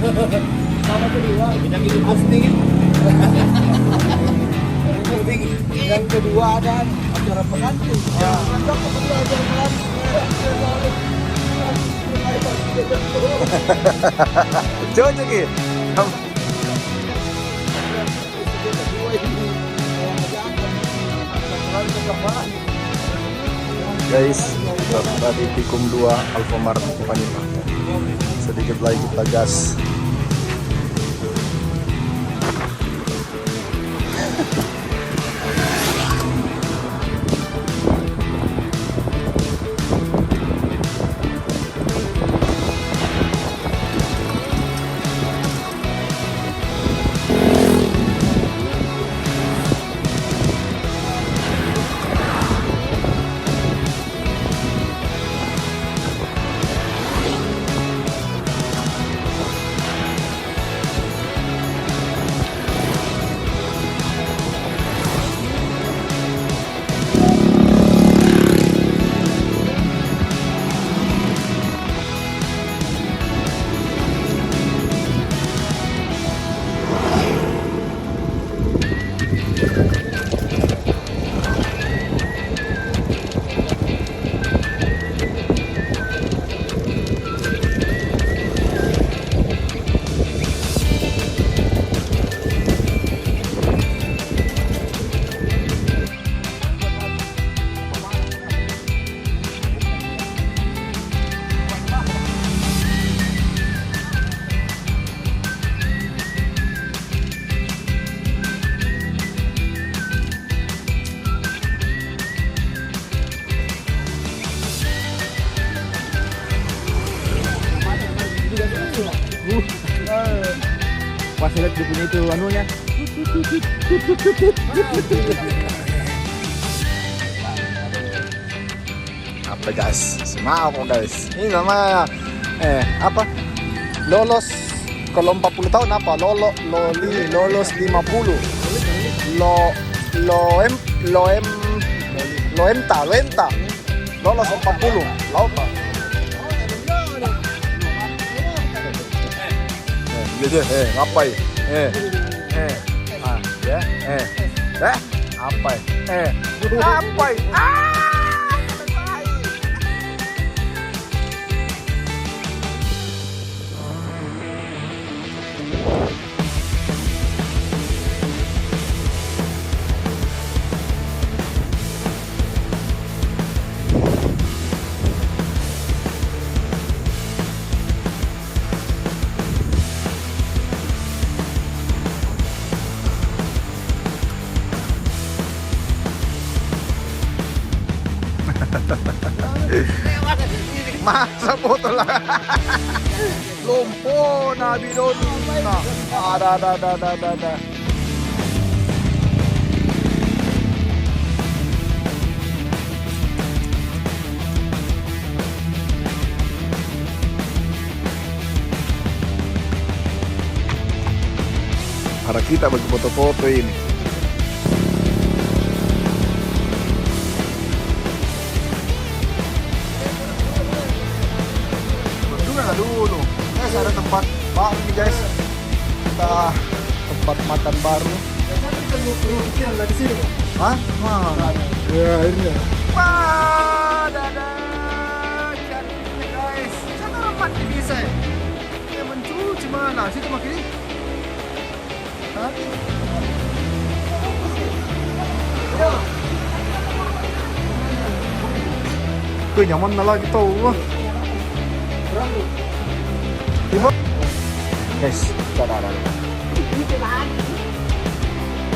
Sama kedua. Yang itu posting. Posting. Yang kedua ada acara pengantin. Ya. Mantap kedua acara pengantin. Coba cek. Guys, tadi Tikum 2 Alfamart Panima. Sedikit lagi kita gas. Pas lihat dia punya itu anunya. Apa guys? Semangat kok guys. Ini namanya apa? Lolos kalau 40 tahun apa? Lolos 50. Loenta. Lolos 40. Laupa. Gitu, ngapain? Ngapain? Masa foto lah. Lumpuh Nabi Doni. Ada. Para kita bagi foto-foto ini. Dulu guys, ada tempat baru nih guys, kita tempat makan baru. Hah? Ya akhirnya. Wah, dadah, cantiknya guys. Sana rapat bisa ya? Ya mencuci mana? Situ makin. Hah? Tuh nyaman na lagi tau lah. Guys, ada.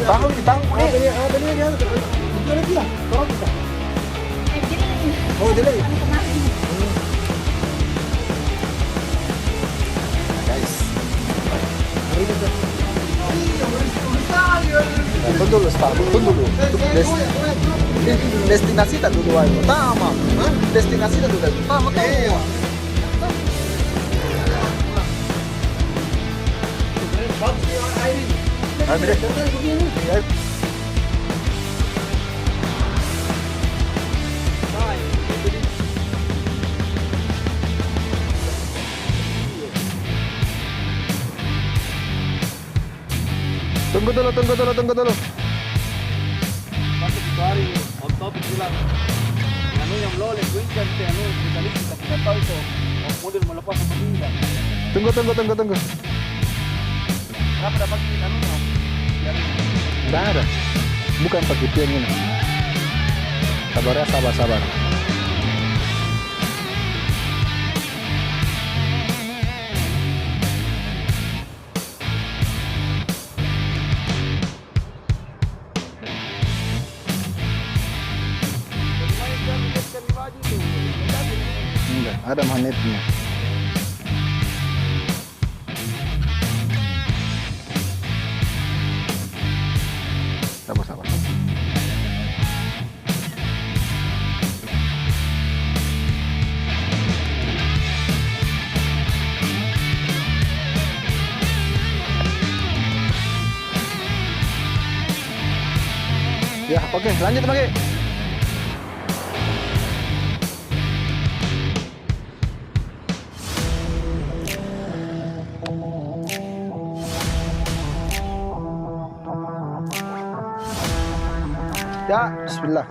Tahu ditangkap. Ada lagi lah. Tolong kita. Oh, jelek. Guys. Tunggu dulu. Destinasi tak dulu aja. Pertama. Destinasi tak dulu. Pertama tahu. Tunggu dulu. Waktu itu hari on top bilang, anu yang lolek, weekend, anu kita tahu itu model melepas apa tidak. Tunggu. Kenapa dapat anu yang Nggak ada. Bukan pakai pion ini. Sabar ya, sabar. Enggak, ada magnetnya. Sabar. Ya, oke, lanjut lagi. Ya, bismillah.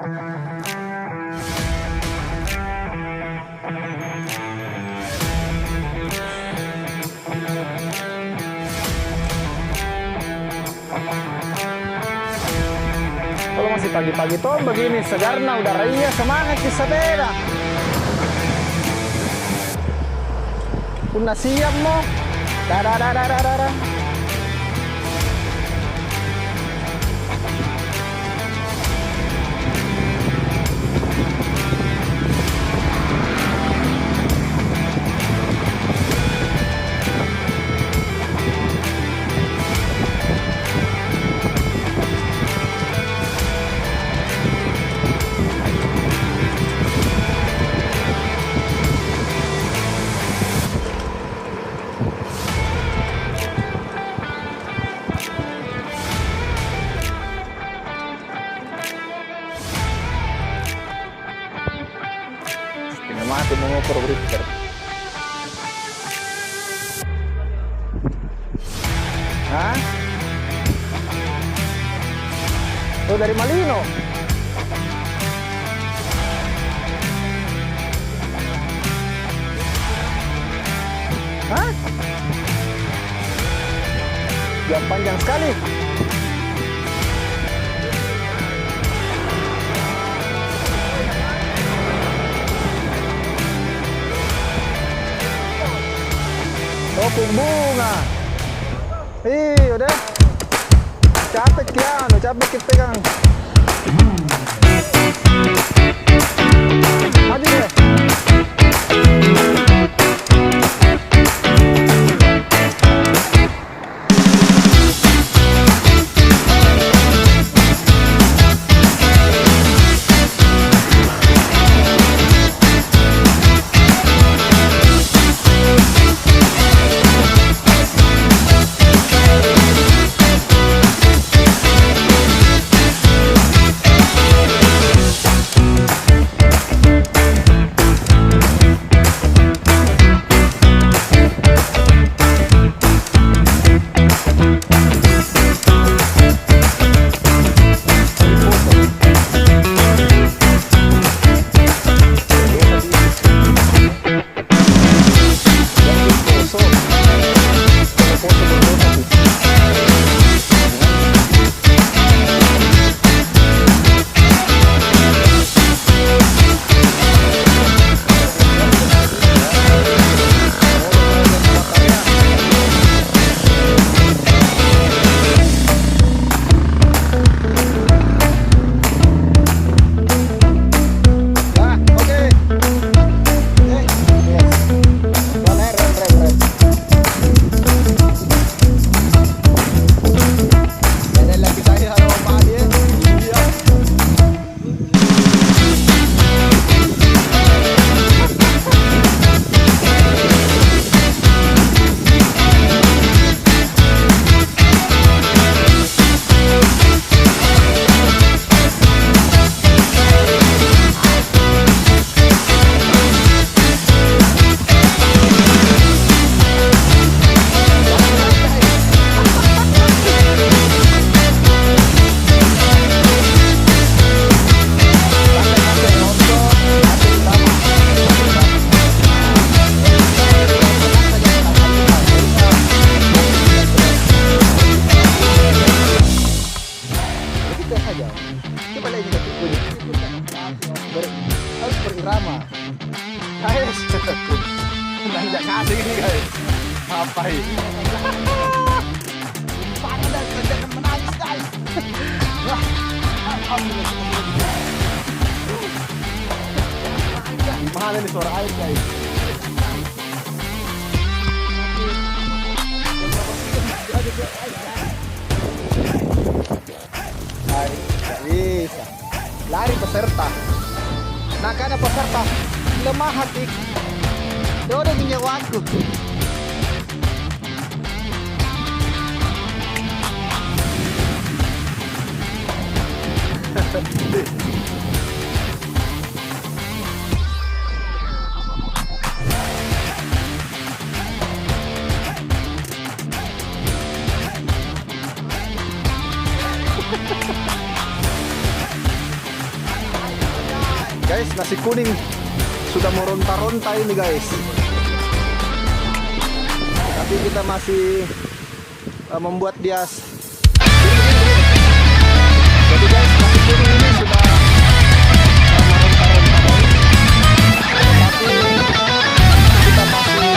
Kalau masih pagi-pagi tuh begini segarnya udaranya semangat di sepeda. Udah siap mo? Dadadadadadada. Mati mengukur breaker. Hah? Oh, dari Malino. Hah? Jam panjang sekali. Topung bunga. Udah. Capek kita pegang. Maju deh. kasih ini guys. Apa ini? Parah dan kerjakan menangis guys. Wah, alhamdulillah. Gimana nih suara air guys? Lari, nggak bisa. Lari peserta. Nah, karena peserta lemah hati. Dodo nyawaku. Guys, nasi kuning sudah meronta-ronta ini guys. Tapi kita masih membuat dia. Jadi guys, nasi kuning ini sudah meronta-ronta guys. Tapi kita masih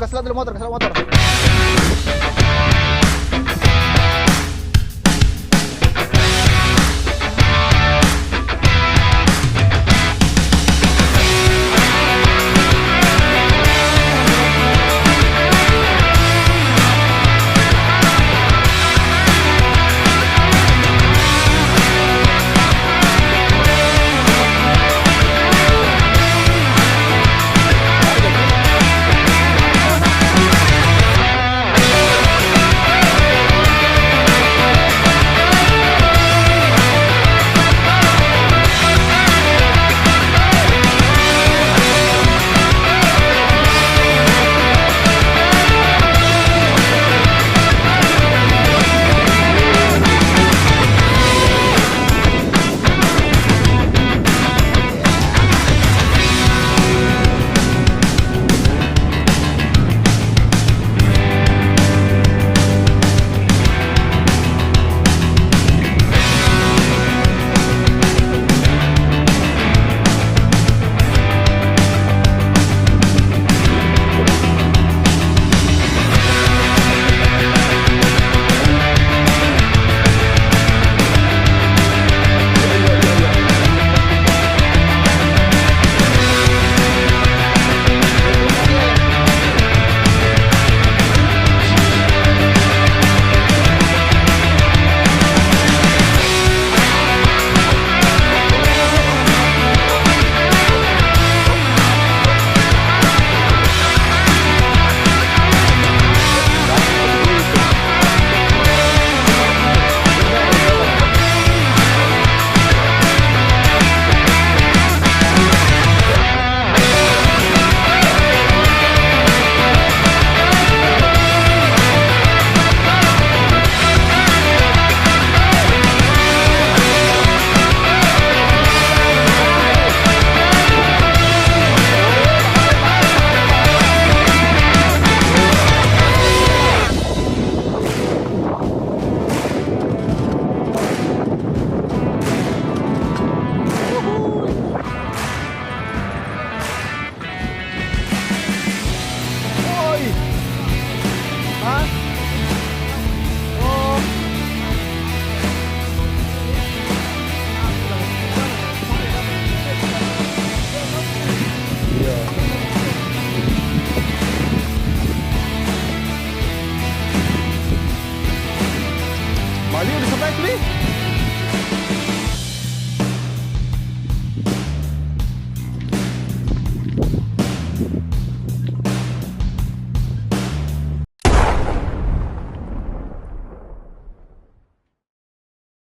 selalu kasih motor.